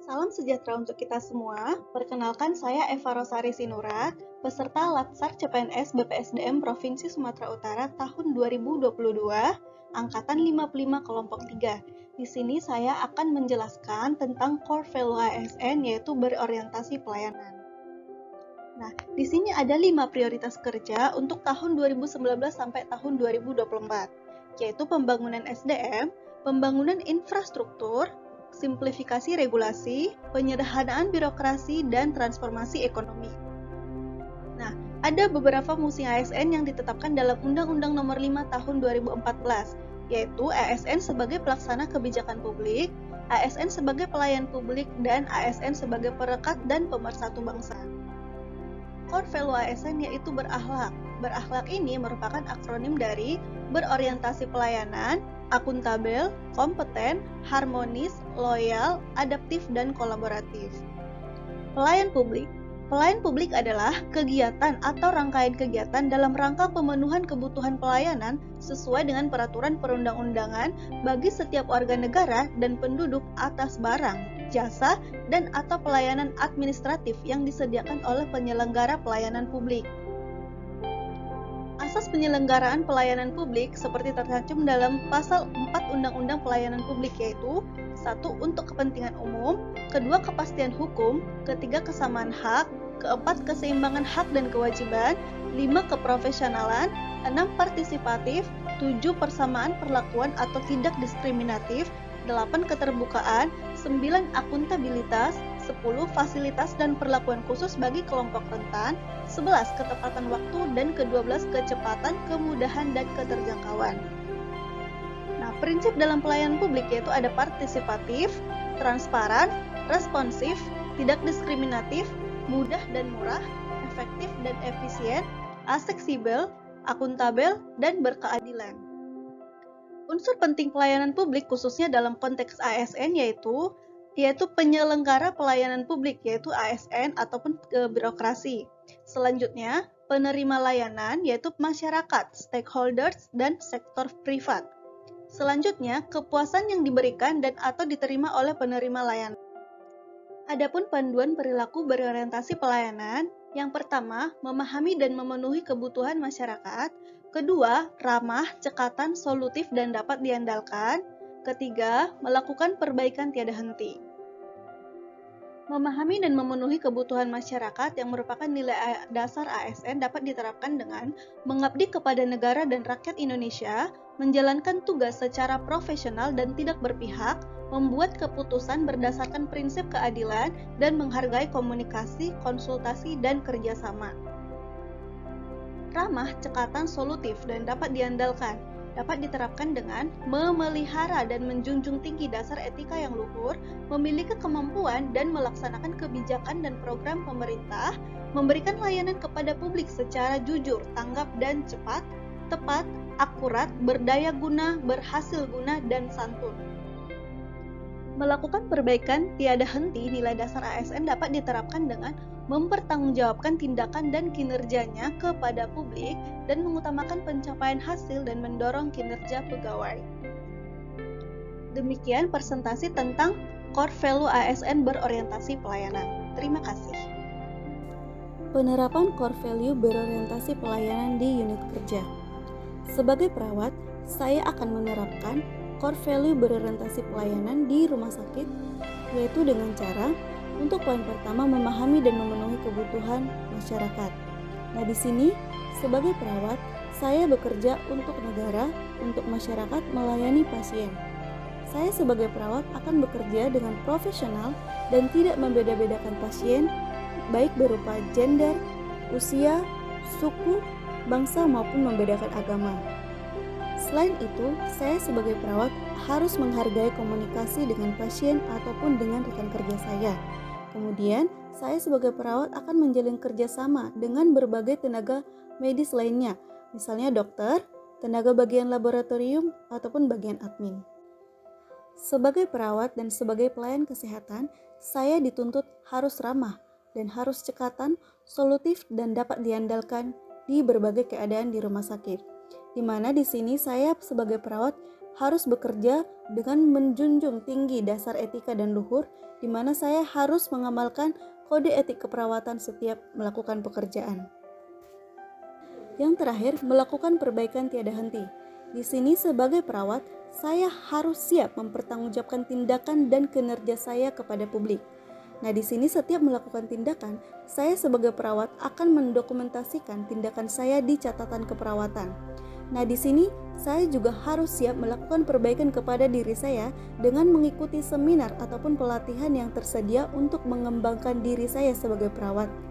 Salam sejahtera untuk kita semua. Perkenalkan saya Eva Rosari Sinurat, peserta Latsar CPNS BPSDM Provinsi Sumatera Utara tahun 2022, angkatan 55 kelompok 3. Di sini saya akan menjelaskan tentang core value ASN, yaitu berorientasi pelayanan. Nah, di sini ada 5 prioritas kerja untuk tahun 2019 sampai tahun 2024, yaitu pembangunan SDM, pembangunan infrastruktur, simplifikasi regulasi, penyederhanaan birokrasi, dan transformasi ekonomi. Nah, ada beberapa fungsi ASN yang ditetapkan dalam Undang-Undang Nomor 5 Tahun 2014, yaitu ASN sebagai pelaksana kebijakan publik, ASN sebagai pelayan publik, dan ASN sebagai perekat dan pemersatu bangsa. Core value ASN yaitu berakhlak. Berakhlak ini merupakan akronim dari berorientasi pelayanan, akuntabel, kompeten, harmonis, loyal, adaptif, dan kolaboratif. Pelayan publik. Pelayan publik adalah kegiatan atau rangkaian kegiatan dalam rangka pemenuhan kebutuhan pelayanan sesuai dengan peraturan perundang-undangan bagi setiap warga negara dan penduduk atas barang, jasa, dan atau pelayanan administratif yang disediakan oleh penyelenggara pelayanan publik. Asas penyelenggaraan pelayanan publik seperti tercantum dalam pasal 4 Undang-Undang Pelayanan Publik yaitu 1. Untuk kepentingan umum, 2. Kepastian hukum, 3. Kesamaan hak, 4. Keseimbangan hak dan kewajiban, 5. Keprofesionalan, 6. Partisipatif, 7. Persamaan perlakuan atau tidak diskriminatif, 8. Keterbukaan, 9. Akuntabilitas, 10. Fasilitas dan perlakuan khusus bagi kelompok rentan, 11. Ketepatan waktu, dan ke-12. Kecepatan, kemudahan, dan keterjangkauan. Nah, prinsip dalam pelayanan publik yaitu ada partisipatif, transparan, responsif, tidak diskriminatif, mudah dan murah, efektif dan efisien, aksesibel, akuntabel, dan berkeadilan. Unsur penting pelayanan publik khususnya dalam konteks ASN yaitu penyelenggara pelayanan publik yaitu ASN ataupun birokrasi. Selanjutnya, penerima layanan yaitu masyarakat, stakeholders, dan sektor privat. Selanjutnya, kepuasan yang diberikan dan atau diterima oleh penerima layanan. Adapun panduan perilaku berorientasi pelayanan, yang pertama, memahami dan memenuhi kebutuhan masyarakat. Kedua, ramah, cekatan, solutif, dan dapat diandalkan. Ketiga, melakukan perbaikan tiada henti. Memahami dan memenuhi kebutuhan masyarakat yang merupakan nilai dasar ASN dapat diterapkan dengan mengabdi kepada negara dan rakyat Indonesia, menjalankan tugas secara profesional dan tidak berpihak, membuat keputusan berdasarkan prinsip keadilan, dan menghargai komunikasi, konsultasi, dan kerjasama. Ramah, cekatan, solutif, dan dapat diandalkan dapat diterapkan dengan memelihara dan menjunjung tinggi dasar etika yang luhur, memiliki kemampuan dan melaksanakan kebijakan dan program pemerintah, memberikan layanan kepada publik secara jujur, tanggap dan cepat, tepat, akurat, berdaya guna, berhasil guna, dan santun. Melakukan perbaikan tiada henti, nilai dasar ASN dapat diterapkan dengan mempertanggungjawabkan tindakan dan kinerjanya kepada publik dan mengutamakan pencapaian hasil dan mendorong kinerja pegawai. Demikian presentasi tentang core value ASN berorientasi pelayanan. Terima kasih. Penerapan core value berorientasi pelayanan di unit kerja. Sebagai perawat, saya akan menerapkan core value berorientasi pelayanan di rumah sakit, yaitu dengan cara untuk poin pertama memahami dan memenuhi kebutuhan masyarakat. Nah, di sini sebagai perawat, saya bekerja untuk negara, untuk masyarakat melayani pasien. Saya sebagai perawat akan bekerja dengan profesional dan tidak membeda-bedakan pasien, baik berupa gender, usia, suku, bangsa maupun membedakan agama. Selain itu, saya sebagai perawat harus menghargai komunikasi dengan pasien ataupun dengan rekan kerja saya. Kemudian, saya sebagai perawat akan menjalin kerjasama dengan berbagai tenaga medis lainnya, misalnya dokter, tenaga bagian laboratorium, ataupun bagian admin. Sebagai perawat dan sebagai pelayan kesehatan, saya dituntut harus ramah dan harus cekatan, solutif, dan dapat diandalkan di berbagai keadaan di rumah sakit. Di mana di sini saya sebagai perawat harus bekerja dengan menjunjung tinggi dasar etika dan luhur, di mana saya harus mengamalkan kode etik keperawatan setiap melakukan pekerjaan. Yang terakhir, melakukan perbaikan tiada henti. Di sini sebagai perawat, saya harus siap mempertanggungjawabkan tindakan dan kinerja saya kepada publik. Nah, di sini setiap melakukan tindakan, saya sebagai perawat akan mendokumentasikan tindakan saya di catatan keperawatan. Nah, di sini saya juga harus siap melakukan perbaikan kepada diri saya dengan mengikuti seminar ataupun pelatihan yang tersedia untuk mengembangkan diri saya sebagai perawat.